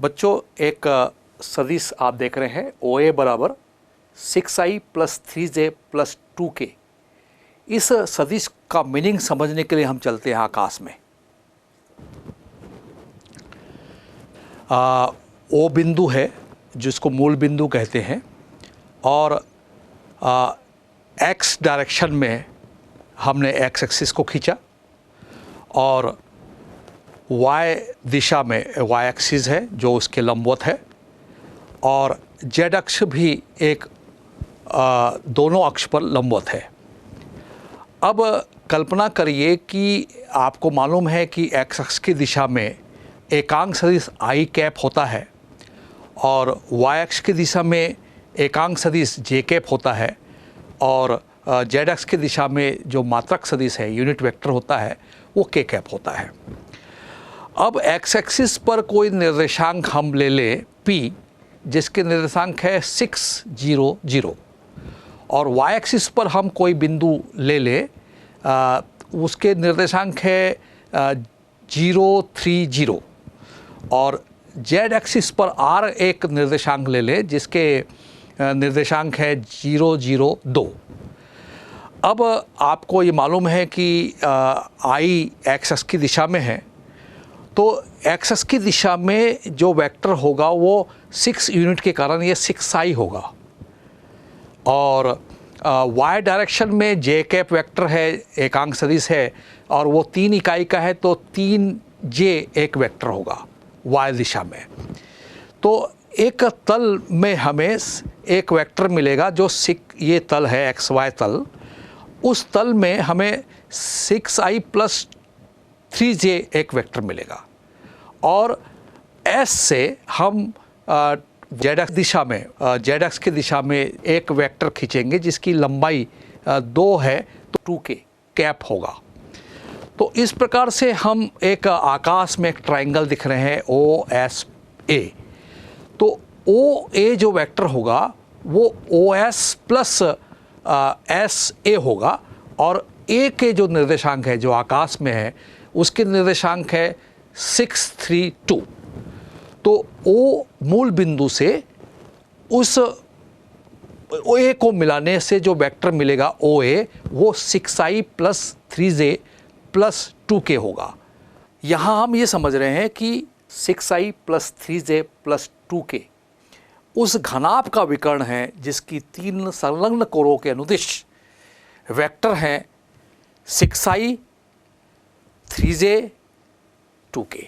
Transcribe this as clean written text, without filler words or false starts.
बच्चों एक सदिश आप देख रहे हैं ओ ए बराबर 6i plus 3j plus 2k। इस सदिश का मीनिंग समझने के लिए हम चलते हैं आकाश में। ओ बिंदु है जिसको मूल बिंदु कहते हैं और एक्स डायरेक्शन में हमने एक्स एक्सिस को खींचा और वाई दिशा में वाई एक्सिस है जो उसके लंबवत है और जेड अक्ष भी एक दोनों अक्ष पर लंबवत है। अब कल्पना करिए कि आपको मालूम है कि एक्स अक्ष की दिशा में एकांक सदिश आई कैप होता है और वाई अक्ष की दिशा में एकांक सदिश जे कैप होता है और जेड अक्ष की दिशा में जो मात्रक सदिश है यूनिट वेक्टर होता है वो के कैप होता है। अब एक्स एक्सिस पर कोई निर्देशांक हम ले लें p जिसके निर्देशांक है 6 0 0 और वाई एक्सिस पर हम कोई बिंदु ले लें उसके निर्देशांक है 0 3 0 और जेड एक्सिस पर r एक निर्देशांक ले लें जिसके निर्देशांक है 0 0 2। अब आपको ये मालूम है कि आई एक्स एक्स की दिशा में है तो एक्स एक्स की दिशा में जो वेक्टर होगा वो 6 यूनिट के कारण ये 6i होगा और वाई डायरेक्शन में जे कैप वेक्टर है एकांक सदिश है और वो 3 इकाई का है तो 3j एक वेक्टर होगा वाई दिशा में। तो एक तल में हमें एक वेक्टर मिलेगा जो ये तल है एक्स वाई तल, उस तल में हमें 6i प्लस 3j एक वेक्टर मिलेगा और S से हम जेड एक्स दिशा में जेड एक्स की दिशा में एक वेक्टर खींचेंगे जिसकी लंबाई 2 है तो 2k कैप होगा। तो इस प्रकार से हम एक आकाश में एक ट्रायंगल दिख रहे हैं OSA। तो OA जो वेक्टर होगा वो OS प्लस SA होगा और A के जो निर्देशांक है जो आकाश में है उसके निर्देशांक है 6 3 2। तो O मूल बिंदु से उस OA को मिलाने से जो वेक्टर मिलेगा OA वो 6i plus 3j plus 2k होगा। यहाँ हम ये समझ रहे हैं कि 6i plus 3j plus 2k उस घनाभ का विकर्ण है जिसकी 3 संलग्न कोरों के अनुदिश वेक्टर हैं 6i 3j 2k।